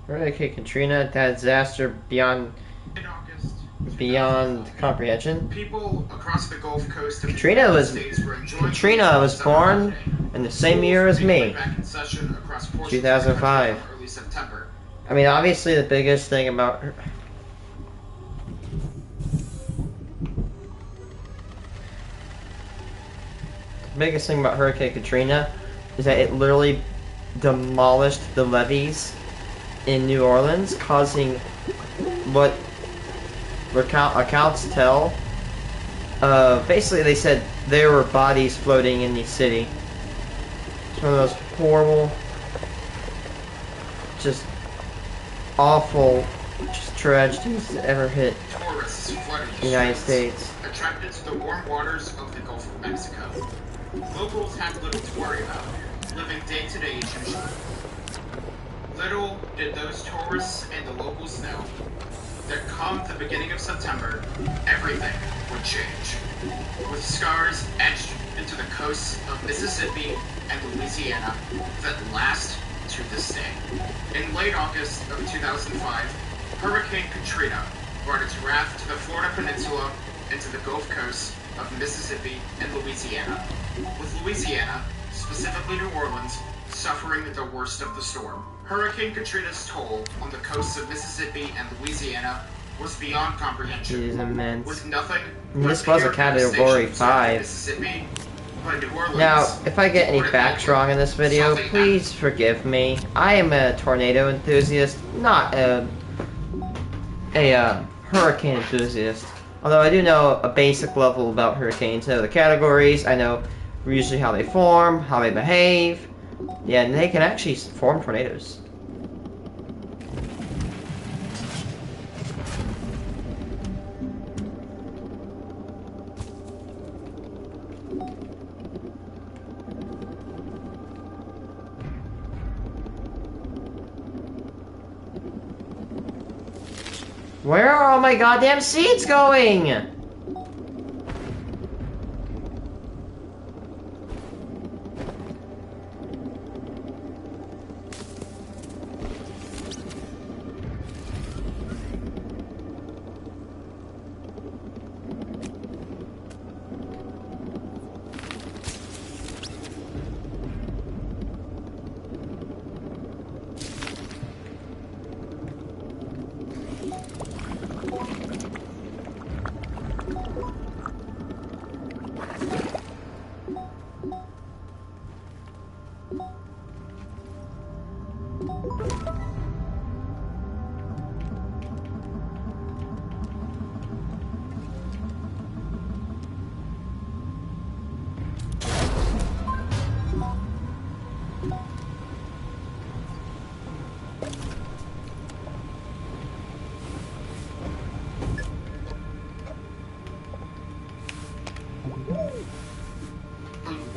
Hurricane Katrina, that disaster beyond comprehension. People across the Gulf Coast of Katrina was born in the same year as me, 2005. Early September. I mean, obviously the biggest thing about her, Hurricane Katrina is that it literally demolished the levees in New Orleans, causing what accounts tell. Basically, they said there were bodies floating in the city. It's one of those horrible, just awful, just tragedies that ever hit Tourists flooded the United States. attracted to the warm waters of the Gulf of Mexico. Locals had little to worry about, living day-to-day as usual. Little did those tourists and the locals know that come the beginning of September, everything would change. With scars etched into the coasts of Mississippi and Louisiana that last to this day. In late August of 2005, Hurricane Katrina brought its wrath to the Florida Peninsula and to the Gulf Coast of Mississippi and Louisiana, with Louisiana, specifically New Orleans, suffering the worst of the storm. Hurricane Katrina's toll on the coasts of Mississippi and Louisiana was beyond comprehension. It is immense. With nothing This was a Category 5. Mississippi, but New Orleans, Now, if I get any facts wrong in this video, please forgive me. I am a tornado enthusiast, not a hurricane enthusiast. Although I do know a basic level about hurricanes. I know the categories, I know usually how they form, how they behave. Yeah, and they can actually form tornadoes. Where are all my goddamn seeds going?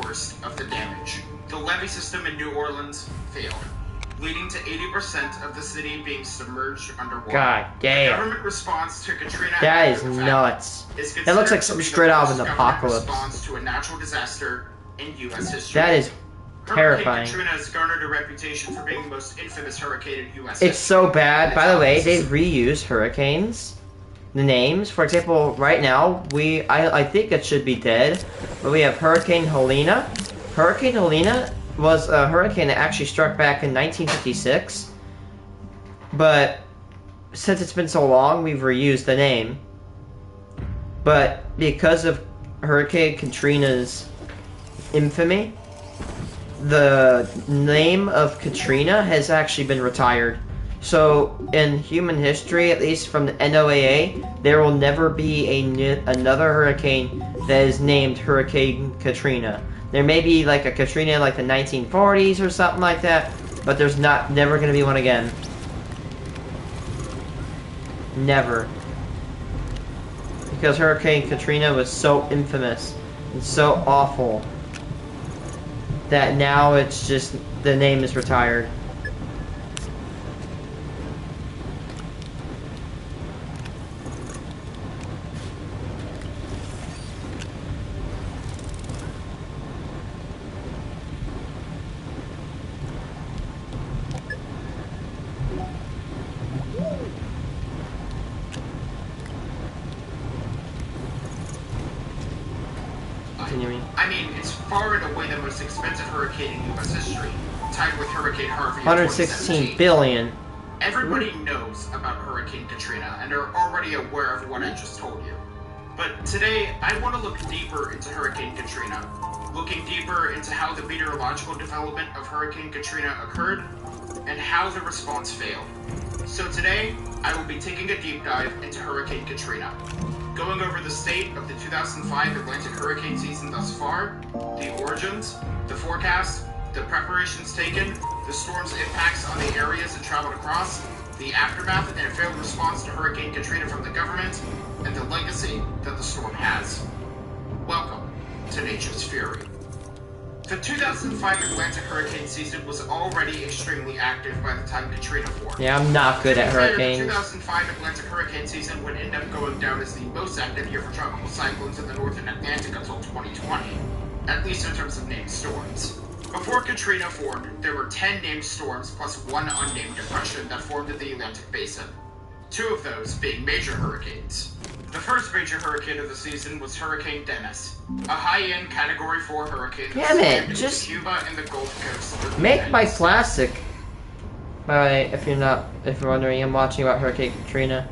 Worst of the damage. The levee system in New Orleans failed, leading to 80% of the city being submerged underwater. God damn. The government response to Katrina That is nuts. It looks like something straight out of an apocalypse. Response to a natural disaster in U.S. history. That is terrifying. Hurricane Katrina has garnered a reputation for being the most infamous hurricane in U.S. It's so bad. By the way, they reuse hurricanes. The names, for example, right now, I think it should be dead, but we have Hurricane Helena. Hurricane Helena was a hurricane that actually struck back in 1956, but since it's been so long, we've reused the name. But because of Hurricane Katrina's infamy, the name of Katrina has actually been retired. So, in human history, at least from the NOAA, there will never be another hurricane that is named Hurricane Katrina. There may be like a Katrina in like the 1940s or something like that, but there's never going to be one again. Never. Because Hurricane Katrina was so infamous and so awful that now it's just, the name is retired. I mean, it's far and away the most expensive hurricane in U.S. history, tied with Hurricane Harvey in 116 2017. billion. Everybody knows about Hurricane Katrina and are already aware of what I just told you. But today, I want to look deeper into Hurricane Katrina, looking deeper into how the meteorological development of Hurricane Katrina occurred and how the response failed. So today, I will be taking a deep dive into Hurricane Katrina, going over the state of the 2005 Atlantic hurricane season thus far, the origins, the forecast, the preparations taken, the storm's impacts on the areas it traveled across, the aftermath and a failed response to Hurricane Katrina from the government, and the legacy that the storm has. Welcome to Nature's Fury. The 2005 Atlantic hurricane season was already extremely active by the time Katrina formed. Yeah, I'm not good at hurricanes. The 2005 Atlantic hurricane season would end up going down as the most active year for tropical cyclones in the northern Atlantic until 2020, at least in terms of named storms. Before Katrina formed, there were 10 named storms plus one unnamed depression that formed in the Atlantic basin. 2 of those being major hurricanes. The first major hurricane of the season was Hurricane Dennis, a high-end Category 4 hurricane that slammed into Cuba and the Gulf Coast. Make my classic. By the way, if you're wondering, I'm watching about Hurricane Katrina.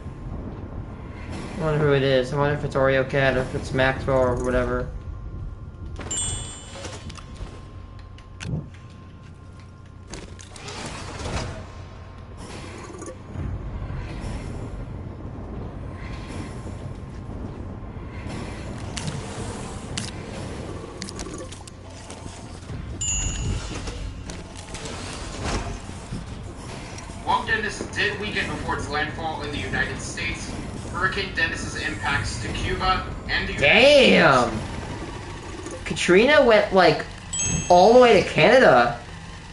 I wonder who it is. I wonder if it's Oreo Cat or if it's Maxwell or whatever. While Dennis did weaken before its landfall in the United States, Hurricane Dennis's impacts to Cuba and the United States. Katrina went like all the way to Canada.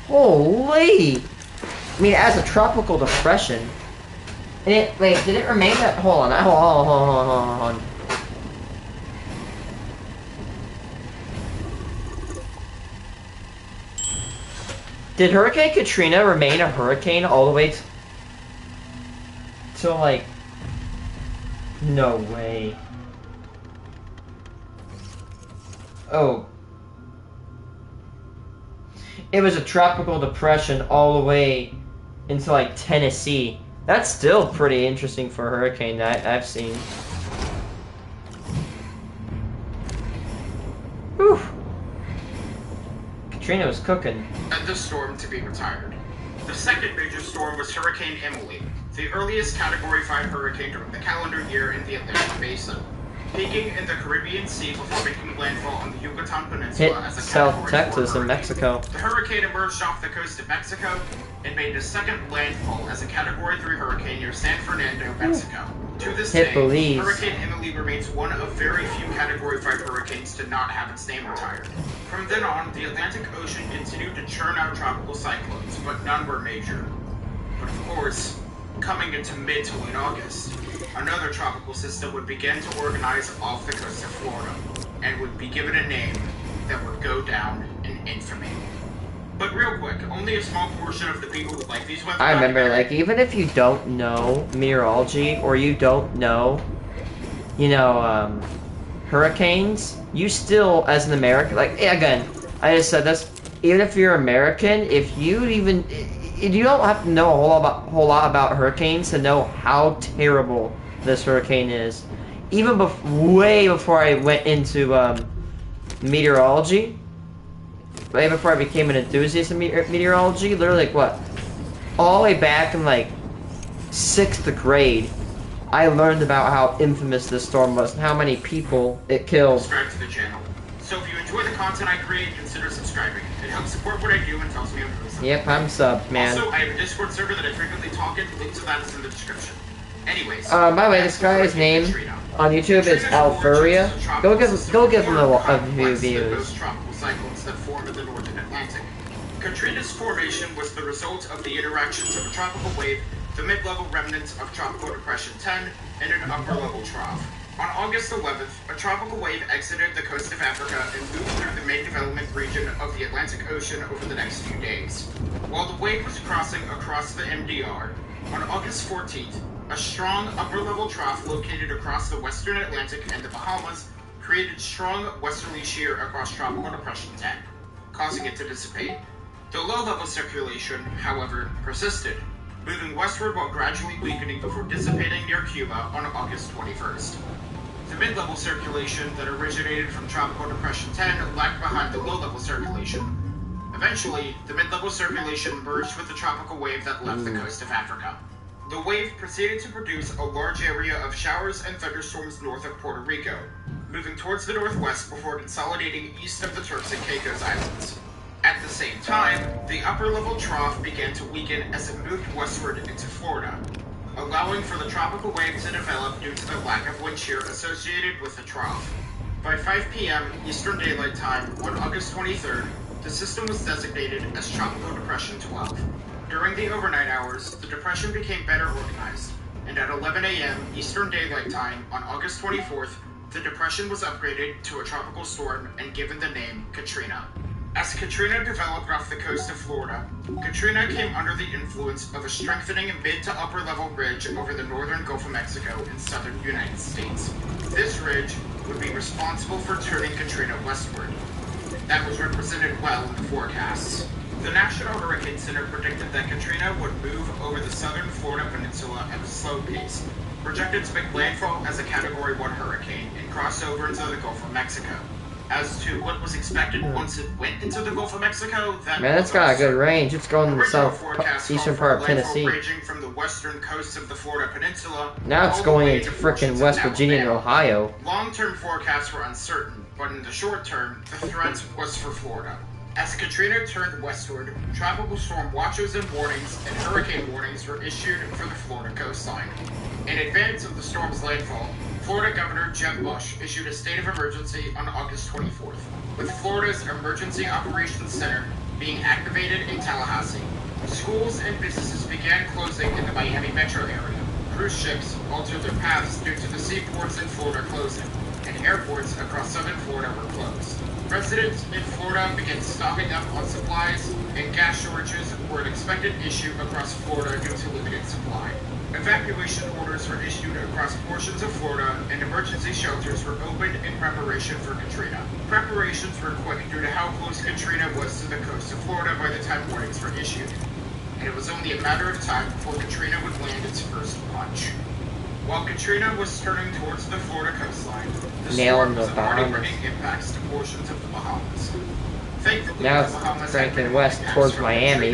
Holy! I mean, as a tropical depression. And it, wait, did it remain that? Hold on. Did Hurricane Katrina remain a hurricane all the way to like... No way. Oh. It was a tropical depression all the way into like Tennessee. That's still pretty interesting for a hurricane that I've seen. Whew. Katrina was cooking. And the storm to be retired. The second major storm was Hurricane Emily, the earliest Category 5 hurricane during the calendar year in the Atlantic Basin, peaking in the Caribbean Sea before making landfall on the Yucatan Peninsula as a South Category 4 Texas and hurricane. Mexico. The hurricane emerged off the coast of Mexico and made a second landfall as a Category 3 hurricane near San Fernando, Mexico. To this day, Hurricane Emily remains one of very few Category 5 hurricanes to not have its name retired. From then on, the Atlantic Ocean continued to churn out tropical cyclones, but none were major. But of course, coming into mid to late August, another tropical system would begin to organize off the coast of Florida, and would be given a name that would go down in infamy. But real quick, only a small portion of the people who like these weather. I remember, like, even if you don't know meteorology, or you don't know, you know, hurricanes, you still, as an American, like, again, I just said this, even if you're American, if you don't have to know a whole lot about hurricanes to know how terrible this hurricane is. Even way before I went into, meteorology, way before I became an enthusiast in meteorology, literally, like, what, all the way back in, like, 6th grade, I learned about how infamous this storm was and how many people it killed. Subscribe to the channel. So if you enjoy the content I create, consider subscribing. It helps support what I do and tells me I'm doing something. Yep, I'm subbed, man. Also, I have a Discord server that I frequently talk in. Link to that is in the description. Anyways. By the way, this guy's name on YouTube is Alfuria. Go give him a few views. Tropical cyclones that form in the northern Atlantic. Katrina's formation was the result of the interactions of a tropical wave, the mid-level remnants of Tropical Depression 10, and an upper-level trough. On August 11th, a tropical wave exited the coast of Africa and moved through the main development region of the Atlantic Ocean over the next few days. While the wave was crossing across the MDR, on August 14th, a strong upper-level trough located across the western Atlantic and the Bahamas created strong westerly shear across Tropical Depression 10, causing it to dissipate. The low-level circulation, however, persisted, moving westward while gradually weakening before dissipating near Cuba on August 21st. The mid-level circulation that originated from Tropical Depression 10 lagged behind the low-level circulation. Eventually, the mid-level circulation merged with the tropical wave that left the coast of Africa. The wave proceeded to produce a large area of showers and thunderstorms north of Puerto Rico, moving towards the northwest before consolidating east of the Turks and Caicos Islands. At the same time, the upper-level trough began to weaken as it moved westward into Florida, allowing for the tropical wave to develop due to the lack of wind shear associated with the trough. By 5 p.m. Eastern Daylight Time on August 23rd, the system was designated as Tropical Depression 12. During the overnight hours, the depression became better organized, and at 11 a.m. Eastern Daylight Time on August 24th, the depression was upgraded to a tropical storm and given the name Katrina. As Katrina developed off the coast of Florida, Katrina came under the influence of a strengthening mid to upper level ridge over the northern Gulf of Mexico in southern United States. This ridge would be responsible for turning Katrina westward. That was represented well in the forecasts. The National Hurricane Center predicted that Katrina would move over the southern Florida peninsula at a slow pace, projected to make landfall as a Category 1 hurricane and cross over into the Gulf of Mexico. As to what was expected once it went into the Gulf of Mexico, that Man, that's got a good range. It's going to the eastern part of Tennessee. Ranging from the western coast of the Florida Peninsula. Now it's going into frickin' West Virginia and Ohio. Long-term forecasts were uncertain, but in the short term, the threat was for Florida. As Katrina turned westward, tropical storm watches and warnings and hurricane warnings were issued for the Florida coastline. In advance of the storm's landfall, Florida Governor Jeb Bush issued a state of emergency on August 24th, with Florida's Emergency Operations Center being activated in Tallahassee. Schools and businesses began closing in the Miami metro area. Cruise ships altered their paths due to the seaports in Florida closing, and airports across southern Florida were closed. Residents in Florida began stocking up on supplies, and gas shortages were an expected issue across Florida due to limited supply. Evacuation orders were issued across portions of Florida, and emergency shelters were opened in preparation for Katrina. Preparations were quick due to how close Katrina was to the coast of Florida by the time warnings were issued, and it was only a matter of time before Katrina would land its first punch. While Katrina was turning towards the Florida coastline, the storm was already bringing impacts to portions of the Bahamas. Thankfully, now the Bahamas it's cranking west towards Miami.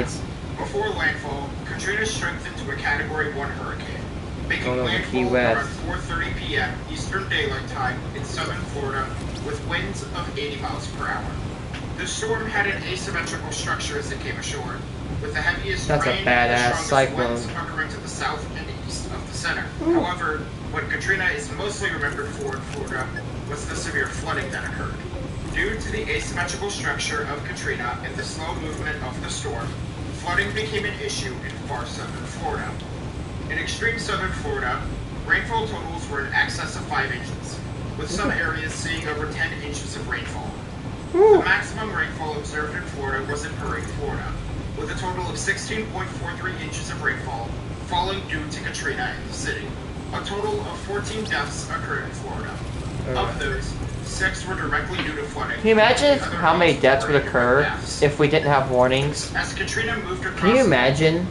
Before landfall, Katrina strengthened to a Category 1 hurricane, making Key landfall West. around 4:30 p.m. Eastern Daylight Time in southern Florida with winds of 80 miles per hour. The storm had an asymmetrical structure as it came ashore, with the heaviest That's a rain badass and strongest cyclone. winds occurring to the south and east of the center. However, what Katrina is mostly remembered for in Florida was the severe flooding that occurred. Due to the asymmetrical structure of Katrina and the slow movement of the storm, flooding became an issue in far southern Florida. In extreme southern Florida, rainfall totals were in excess of 5 inches, with some areas seeing over 10 inches of rainfall. The maximum rainfall observed in Florida was in Hurricane Florida, with a total of 16.43 inches of rainfall falling due to Katrina in the city. A total of 14 deaths occurred in Florida. Of those, 6 were directly due to flooding. Can you imagine how many deaths would occur if we didn't have warnings? As Katrina moved across, Can you imagine,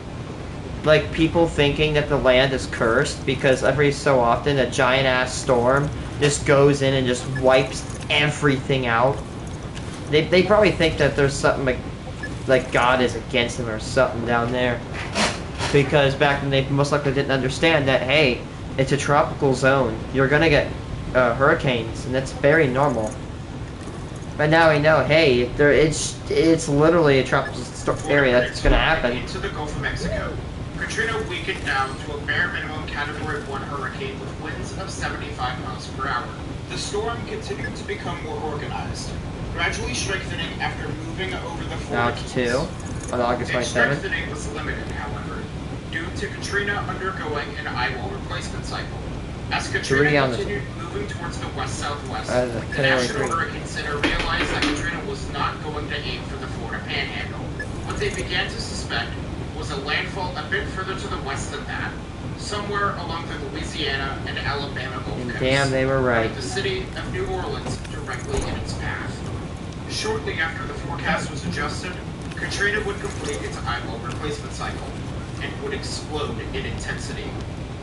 like, people thinking that the land is cursed because every so often a giant-ass storm just goes in and just wipes everything out? They probably think that there's something like God is against them or something down there. Because back then they most likely didn't understand that, hey, it's a tropical zone. You're gonna get hurricanes, and that's very normal. But now we know, hey, it's literally a tropical area that's gonna happen. Into the Gulf of Mexico, Katrina weakened down to a bare minimum Category 1 hurricane with winds of 75 miles per hour. The storm continued to become more organized, gradually strengthening after moving over the Florida Keys. On August 27th. Its strengthening was limited, however, due to Katrina undergoing an eyewall replacement cycle. As Katrina continued moving towards the west-southwest, the National Hurricane Center realized that Katrina was not going to aim for the Florida Panhandle. What they began to suspect was a landfall a bit further to the west than that, somewhere along the Louisiana and Alabama Gulf And Coast. damn, they were right. With the city of New Orleans directly in its path. Shortly after the forecast was adjusted, Katrina would complete its eyeball replacement cycle and would explode in intensity,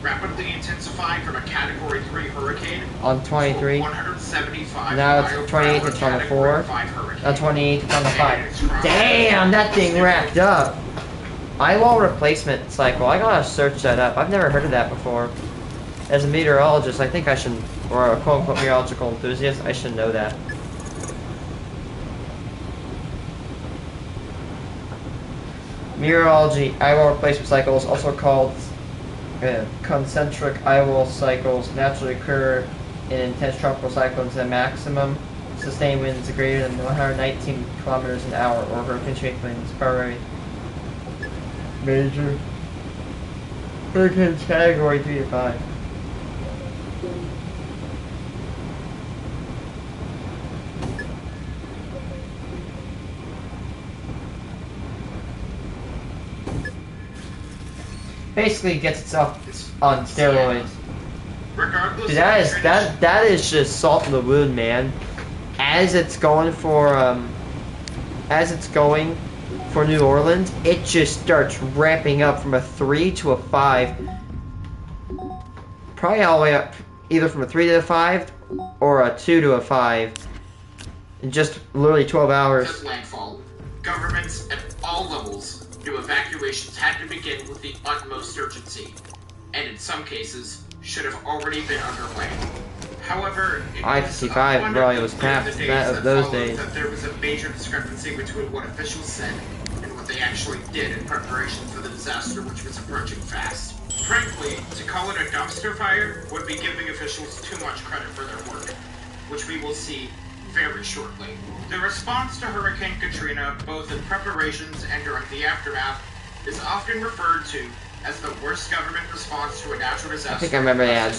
rapidly intensifying from a Category 3 hurricane On 23. to 175 Now it's 28, it's on the 4. Now 28, it's on the 5. Damn, that thing racked up. Eyewall replacement cycle. I gotta search that up. I've never heard of that before. As a meteorologist, I think I should, or a quote-unquote meteorological enthusiast, I should know that. Meteorology eyewall replacement cycles, also called concentric eyewall cycles, naturally occur in intense tropical cyclones. The maximum sustained winds are greater than 119 kilometers an hour, or hurricane strength winds, primary major hurricanes category 3 to 5. Basically gets itself on steroids. Regardless, Dude, that is just salt in the wound, man. As it's going for New Orleans, it just starts ramping up from a 3 to a 5. Probably all the way up, either from a 3 to a 5 or a 2 to a 5 in just literally 12 hours. At landfall, governments at all levels knew evacuations had to begin with the utmost urgency, and in some cases should have already been underway. However, it I-55 probably was past that of those days. That there was a major discrepancy between what officials said and what they actually did in preparation for the disaster, which was approaching fast. Frankly, to call it a dumpster fire would be giving officials too much credit for their work, which we will see very shortly. The response to Hurricane Katrina, both in preparations and during the aftermath, is often referred to as the worst government response to a natural disaster. I think I remember that.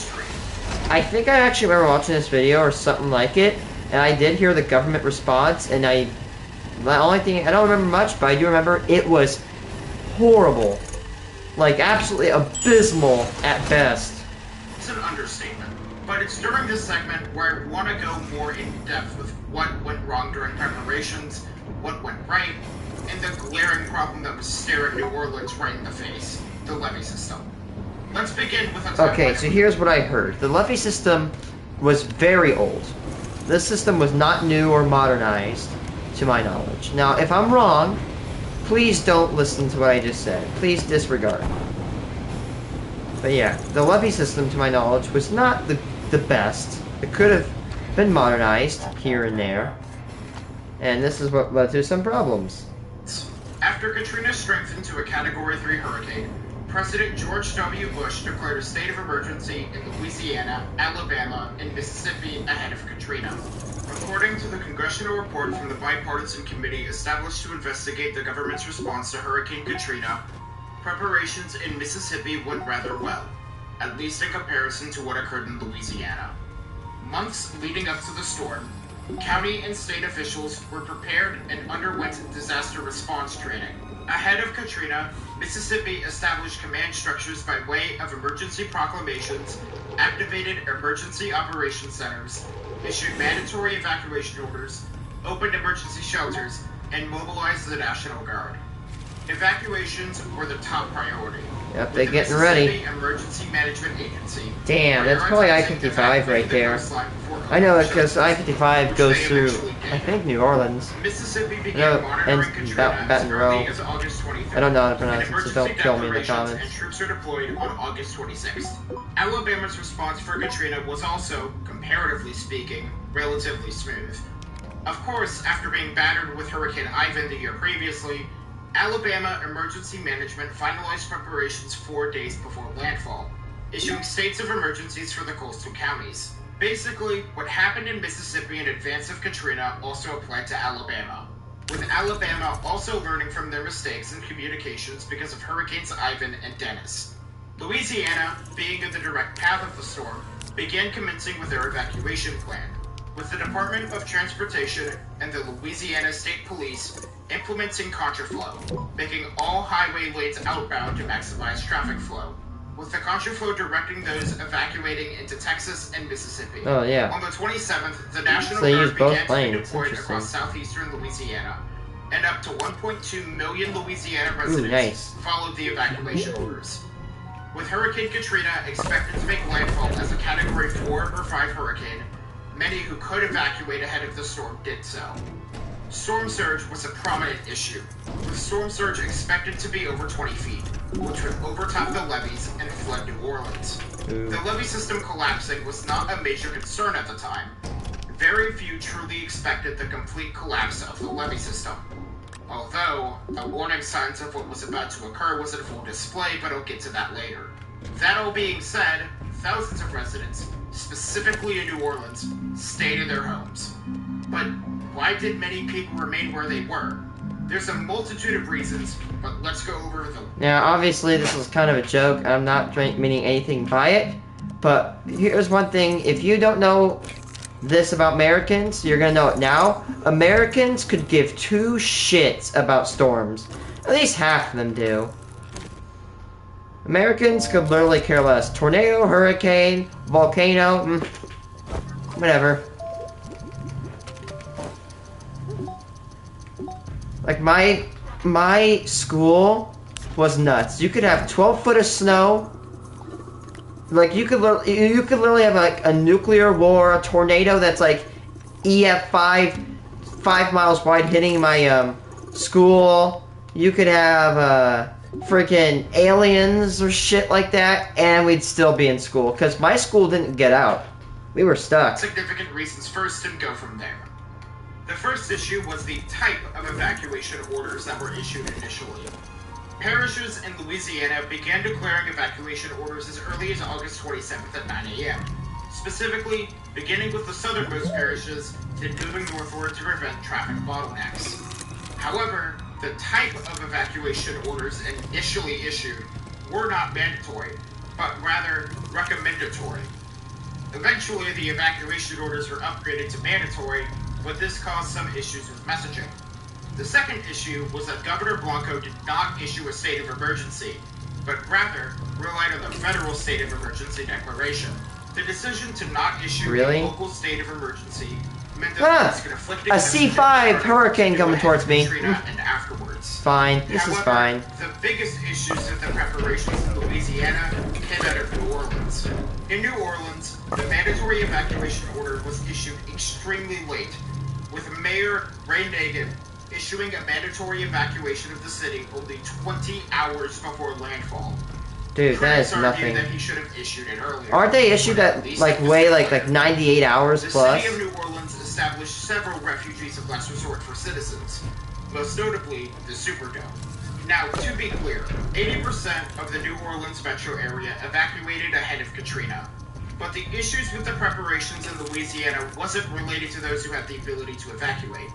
I think I actually remember watching this video or something like it, and I did hear the government response, and the only thing, I don't remember much, but I do remember it was horrible. Like, absolutely abysmal at best. It's an understatement, but it's during this segment where I want to go more in depth with what went wrong during preparations, what went right, and the glaring problem that was staring New Orleans right in the face, the levee system. Let's begin with a Okay, so here's what I heard. The levee system was very old. This system was not new or modernized, to my knowledge. Now, if I'm wrong, please don't listen to what I just said. Please disregard. But yeah, the levee system, to my knowledge, was not the best. It could have been modernized here and there. And this is what led to some problems. After Katrina strengthened to a Category 3 hurricane, President George W. Bush declared a state of emergency in Louisiana, Alabama, and Mississippi ahead of Katrina. According to the congressional report from the bipartisan committee established to investigate the government's response to Hurricane Katrina, preparations in Mississippi went rather well, at least in comparison to what occurred in Louisiana. Months leading up to the storm, county and state officials were prepared and underwent disaster response training. Ahead of Katrina, Mississippi established command structures by way of emergency proclamations, activated emergency operations centers, issued mandatory evacuation orders, opened emergency shelters, and mobilized the National Guard. Evacuations were the top priority. Yep, they're getting ready. Emergency Management Agency. That's probably I-55 right there. I know it because I-55 goes through, I think, New Orleans. Mississippi began monitoring Katrina Baton Rouge. as August 23rd. I don't know how to pronounce it, so don't kill me in the comments. And troops are deployed on August 26th. Alabama's response for Katrina was also, comparatively speaking, relatively smooth. Of course, after being battered with Hurricane Ivan the year previously, Alabama Emergency Management finalized preparations 4 days before landfall, issuing states of emergencies for the coastal counties. Basically, what happened in Mississippi in advance of Katrina also applied to Alabama, with Alabama also learning from their mistakes in communications because of Hurricanes Ivan and Dennis. Louisiana, being in the direct path of the storm, began commencing with their evacuation plan, with the Department of Transportation and the Louisiana State Police implementing contraflow, making all highway lanes outbound to maximize traffic flow, with the contraflow directing those evacuating into Texas and Mississippi. Oh, yeah. On the 27th, the National So they Guard use both began to be planes. deployed Interesting. across southeastern Louisiana, and up to 1.2 million Louisiana residents nice. followed the evacuation orders. With Hurricane Katrina expected to make landfall as a Category 4 or 5 hurricane, many who could evacuate ahead of the storm did so. Storm surge was a prominent issue, with storm surge expected to be over 20 feet, which would overtop the levees and flood New Orleans. Ooh. The levee system collapsing was not a major concern at the time. Very few truly expected the complete collapse of the levee system. Although, the warning signs of what was about to occur was in full display, but I'll get to that later. That all being said, thousands of residents, specifically in New Orleans, stayed in their homes. But why did many people remain where they were? There's a multitude of reasons, but let's go over them. Now, obviously, this was kind of a joke. I'm not meaning anything by it. But here's one thing. If you don't know this about Americans, you're going to know it now. Americans could give two shits about storms. At least half of them do. Americans could literally care less. Tornado, hurricane, volcano, whatever. Like, my school was nuts. You could have 12 foot of snow. Like, you could literally have, like, a nuclear war, a tornado that's, like, EF5, 5 miles wide hitting my, school. You could have, freaking aliens or shit like that, and we'd still be in school. Because my school didn't get out. We were stuck. Significant reasons first and go from there. The first issue was the type of evacuation orders that were issued initially. Parishes in Louisiana began declaring evacuation orders as early as August 27th at 9 a.m., specifically beginning with the southernmost parishes, then moving northward to prevent traffic bottlenecks. However, the type of evacuation orders initially issued were not mandatory, but rather recommendatory. Eventually, the evacuation orders were upgraded to mandatory, but this caused some issues with messaging. The second issue was that Governor Blanco did not issue a state of emergency, but rather relied on the federal state of emergency declaration. The decision to not issue a local state of emergency meant that this could afflict a C5 hurricane coming towards me. And afterwards. Fine, this is fine. The biggest issues of the preparations in Louisiana came out of New Orleans. In New Orleans, the mandatory evacuation order was issued extremely late, with Mayor Ray Nagin issuing a mandatory evacuation of the city only 20 hours before landfall. Dude, that is nothing. That he should have issued it earlier. Aren't they issued at like way like 98 hours plus? The city of New Orleans established several refugees of last resort for citizens, most notably the Superdome. Now, to be clear, 80% of the New Orleans metro area evacuated ahead of Katrina. But the issues with the preparations in Louisiana wasn't related to those who had the ability to evacuate,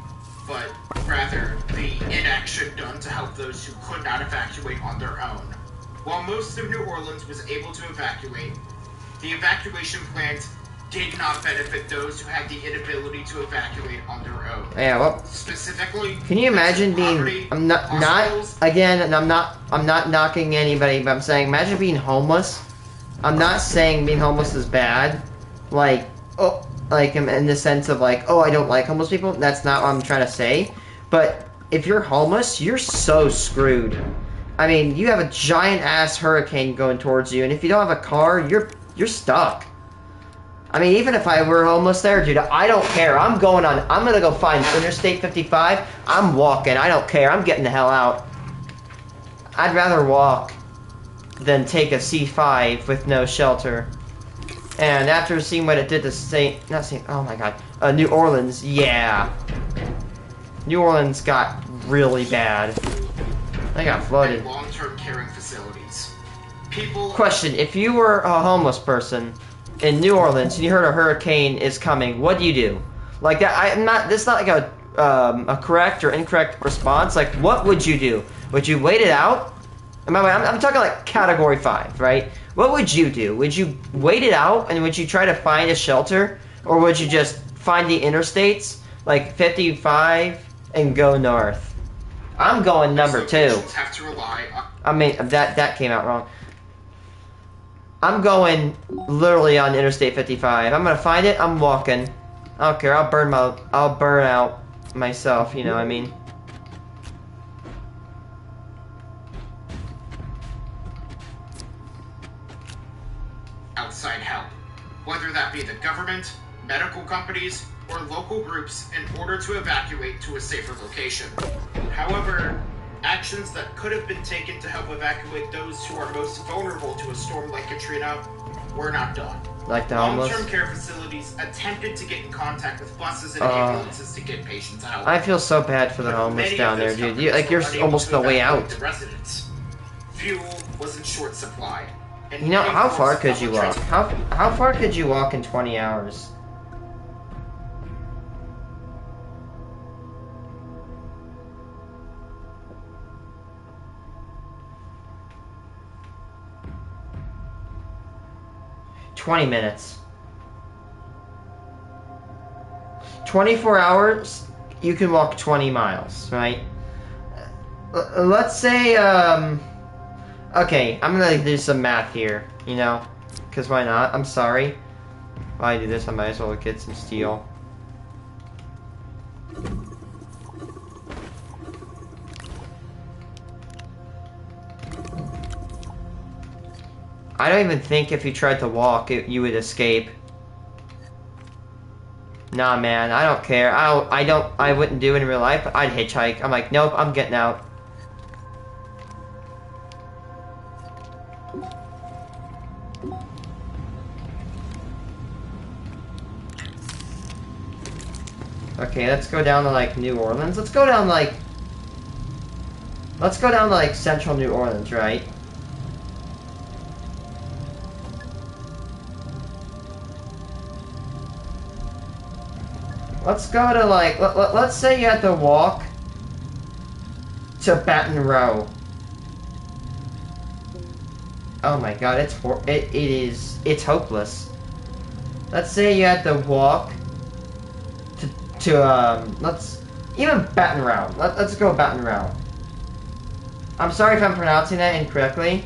but rather the inaction done to help those who could not evacuate on their own. While most of New Orleans was able to evacuate, the evacuation plans did not benefit those who had the inability to evacuate on their own. Yeah, well, specifically, can you imagine being? I'm not again, and I'm not knocking anybody, but I'm saying, imagine being homeless. I'm not saying being homeless is bad, like in the sense of like, oh, I don't like homeless people. That's not what I'm trying to say. But if you're homeless, you're so screwed. I mean, you have a giant ass hurricane going towards you, and if you don't have a car, you're stuck. I mean, even if I were homeless there, dude, I don't care. I'm gonna go find Interstate 55. I'm walking. I don't care. I'm getting the hell out. I'd rather walk than take a C5 with no shelter. And after seeing what it did to New Orleans, yeah. New Orleans got really bad. They got flooded. Long-term caring facilities. Question, if you were a homeless person in New Orleans and you heard a hurricane is coming, what do you do? Like that, this is not like a correct or incorrect response. Like, what would you do? Would you wait it out? And by the way, I'm talking like Category 5, right? What would you do? Would you wait it out and would you try to find a shelter? Or would you just find the interstates, like 55, and go north? I'm going number 2. Have to rely on I mean, that came out wrong. I'm going literally on Interstate 55. I'm gonna find it, I'm walking. I don't care, I'll burn out myself, you know what I mean? Outside help, whether that be the government, medical companies, or local groups in order to evacuate to a safer location. However, actions that could have been taken to help evacuate those who are most vulnerable to a storm like Katrina were not done. Like the homeless? Long-term care facilities attempted to get in contact with buses and ambulances to get patients out. I feel so bad for the homeless down there, dude. You're almost the way out. The residents. Fuel was in short supply. You know, how far could you walk? How far could you walk in 20 hours? "20 minutes. 24 hours, you can walk 20 miles, right? Let's say, okay, I'm gonna do some math here, you know? Because why not? I'm sorry. While I do this, I might as well get some steel. I don't even think if you tried to walk, you would escape. Nah, man, I don't care. I wouldn't do it in real life, but I'd hitchhike. I'm like, nope, I'm getting out. Okay, let's go down to, like, New Orleans. Let's go down, like, central New Orleans, right? Let's go to, like, let's say you had to walk to Baton Rouge. Oh my god, it's hopeless. Let's say you had to walk even Baton Rouge. Let's go Baton Rouge. I'm sorry if I'm pronouncing that incorrectly.